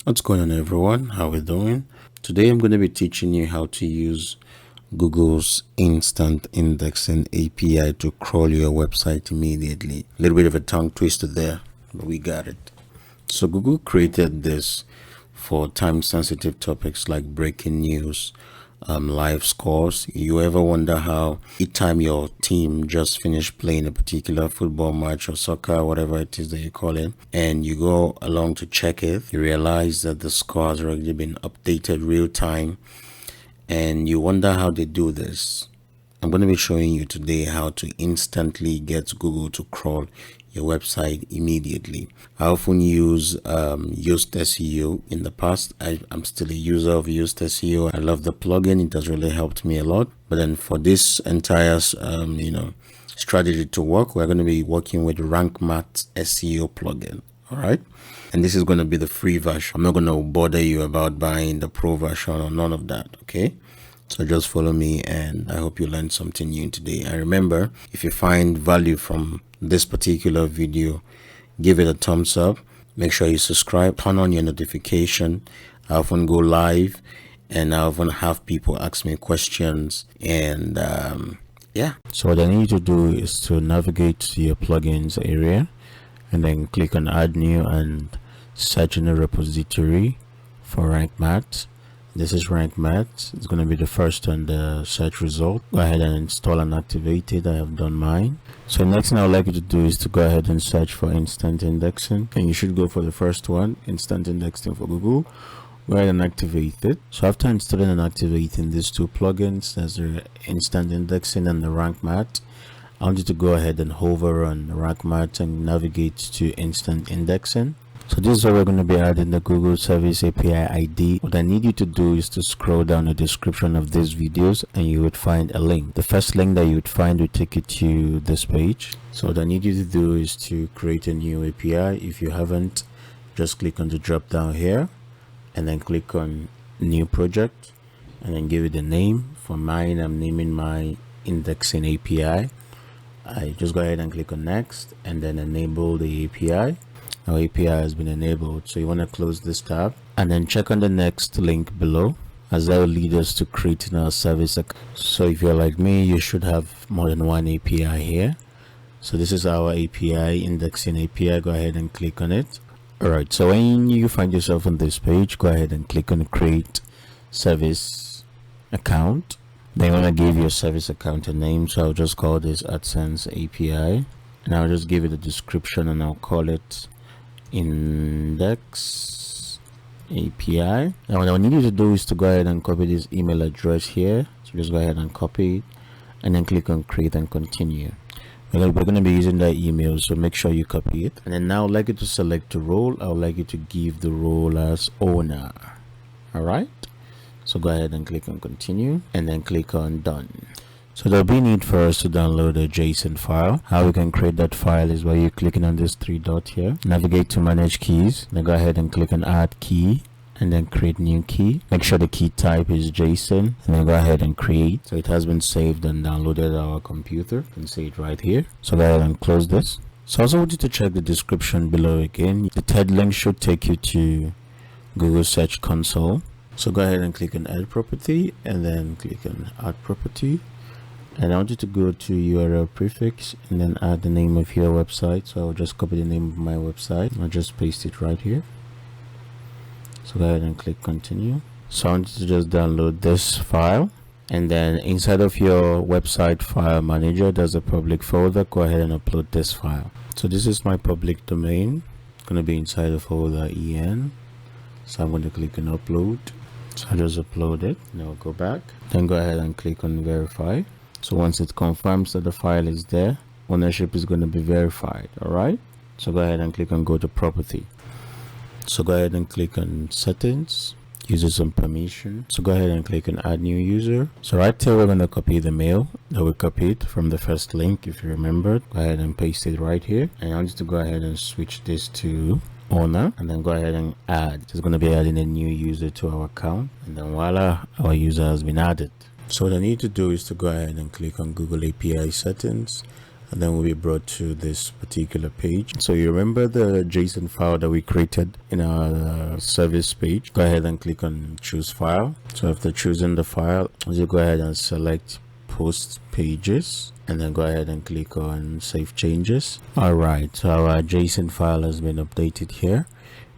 What's going on, everyone? How we doing? Today I'm going to be teaching you how to use Google's instant indexing API to crawl your website immediately. A little bit of a tongue twister there, but we got it. So Google created this for time-sensitive topics like breaking news, live scores. You ever wonder how each time your team just finished playing a particular football match or soccer, whatever it is that you call it, and you go along to check it, you realize that the score has already been updated real time, and you wonder how they do this. I'm going to be showing you today how to instantly get Google to crawl your website immediately. I often use Yoast SEO in the past. I'm still a user of Yoast SEO. I love the plugin. It has really helped me a lot. But then for this entire strategy to work, we're going to be working with RankMath SEO plugin. All right. And this is going to be the free version. I'm not going to bother you about buying the pro version or none of that. Okay. So just follow me, and I hope you learned something new today. And remember, if you find value from this particular video, give it a thumbs up. Make sure you subscribe, turn on your notification. I often go live, and I often have people ask me questions. And yeah. So what I need you to do is to navigate to your plugins area and then click on add new and search in the repository for RankMath. This is RankMath. It's going to be the first on the search result. Go ahead and install and activate it. I have done mine. So next thing I would like you to do is to go ahead and search for instant indexing, and you should go for the first one, instant indexing for Google. Go ahead and activate it. So after installing and activating these two plugins, there's the instant indexing and the RankMath. I want you to go ahead and hover on RankMath and navigate to instant indexing. So this is where we're going to be adding the Google Service API ID. What I need you to do is to scroll down the description of these videos, and you would find a link. The first link that you would find will take you to this page. So what I need you to do is to create a new API. If you haven't, just click on the drop down here and then click on new project and then give it a name. For mine, I'm naming my indexing API. I just go ahead and click on next and then enable the API. Our API has been enabled, so you want to close this tab and then check on the next link below, as that will lead us to creating our service account. So if you're like me, you should have more than one API here. So this is our API, indexing API. Go ahead and click on it. Alright, so when you find yourself on this page, go ahead and click on create service account. Then you want to give your service account a name, so I'll just call this AdSense API, and I'll just give it a description, and I'll call it index API. Now what I need you to do is to go ahead and copy this email address here. So just go ahead and copy it and then click on create and continue. We're going to be using that email, so make sure you copy it. And then now I'd like you to select the role. I would like you to give the role as owner. Alright, so go ahead and click on continue and then click on done. So there'll be need for us to download a JSON file. How we can create that file is by you clicking on this three dot here, navigate to manage keys, then go ahead and click on add key and then create new key. Make sure the key type is JSON and then go ahead and create. So it has been saved and downloaded to our computer. You can see it right here. So go ahead and close this. So I also want you to check the description below again. The third link should take you to Google Search Console. So go ahead and click on add property and then click on add property. And I want you to go to URL prefix and then add the name of your website. So I'll just copy the name of my website. I'll just paste it right here. So go ahead and click continue. So I want you to just download this file, and then inside of your website file manager, there's a public folder. Go ahead and upload this file. So this is my public domain. It's going to be inside the folder en. So I'm going to click on upload. So I just upload it. Now I'll go back. Then go ahead and click on verify. So once it confirms that the file is there, ownership is going to be verified. Alright, so go ahead and click on go to property. So go ahead and click on settings, users and permission. So go ahead and click on add new user. So right here we're going to copy the mail that we copied from the first link. If you remembered, go ahead and paste it right here, and I want you to go ahead and switch this to owner, and then go ahead and add. It's going to be adding a new user to our account, and then voila, our user has been added. So what I need to do is to go ahead and click on Google API settings and then we'll be brought to this particular page. So you remember the JSON file that we created in our service page? Go ahead and click on choose file. So after choosing the file, you go ahead and select post pages, and then go ahead and click on save changes. All right, so our JSON file has been updated here.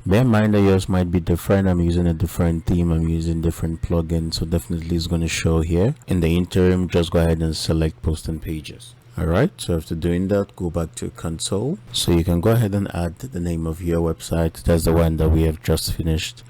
Bear in mind that yours might be different. I'm using a different theme, I'm using different plugins, so definitely it's going to show here. In the interim, just go ahead and select post and pages. Alright, so after doing that, go back to console. So you can go ahead and add the name of your website. That's the one that we have just finished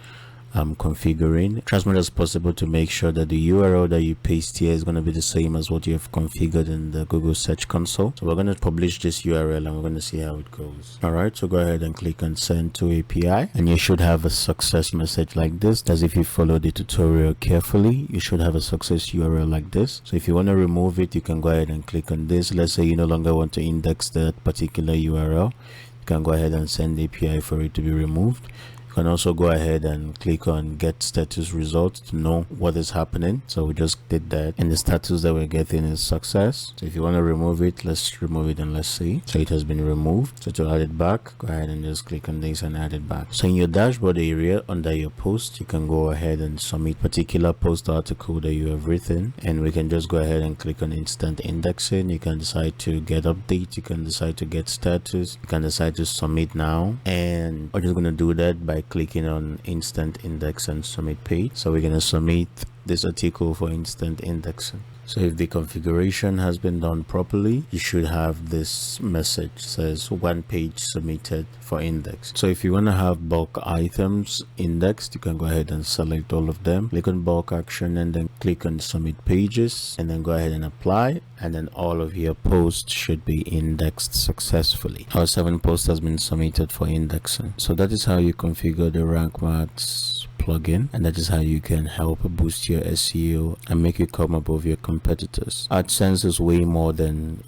configuring. Try as much as possible to make sure that the URL that you paste here is going to be the same as what you have configured in the Google Search Console. So we're going to publish this URL and we're going to see how it goes. Alright, so go ahead and click on send to API, and you should have a success message like this. As if you follow the tutorial carefully, you should have a success URL like this. So if you want to remove it, you can go ahead and click on this. Let's say you no longer want to index that particular URL, you can go ahead and send API for it to be removed. You can also go ahead and click on get status results to know what is happening. So we just did that, and the status that we're getting is success. So if you want to remove it, let's remove it and let's see. So it has been removed. So to add it back, go ahead and just click on this and add it back. So in your dashboard area under your post, you can go ahead and submit particular post article that you have written, and we can just go ahead and click on instant indexing. You can decide to get update, you can decide to get status, you can decide to submit now, and we're just going to do that by clicking on instant index and submit page. So we're going to submit this article for instant indexing. So if the configuration has been done properly, you should have this message says one page submitted for index. So if you want to have bulk items indexed, you can go ahead and select all of them, click on bulk action, and then click on submit pages, and then go ahead and apply, and then all of your posts should be indexed successfully. Our 7 posts has been submitted for indexing. So that is how you configure the RankMath plugin, and that is how you can help boost your SEO and make you come above your competitors. AdSense is way more than,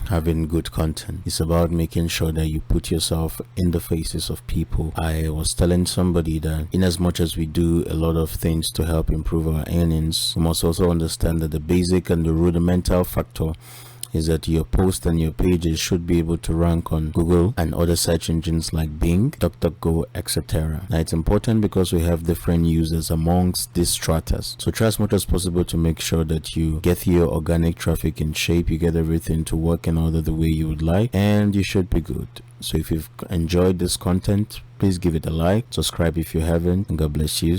having good content. It's about making sure that you put yourself in the faces of people. I was telling somebody that in as much as we do a lot of things to help improve our earnings, we must also understand that the basic and the rudimental factor is that your post and your pages should be able to rank on Google and other search engines like Bing, DuckDuckGo, etc. Now it's important because we have different users amongst these stratas. So try as much as possible to make sure that you get your organic traffic in shape, you get everything to work in order the way you would like, and you should be good. So if you've enjoyed this content, please give it a like, subscribe if you haven't, and God bless you.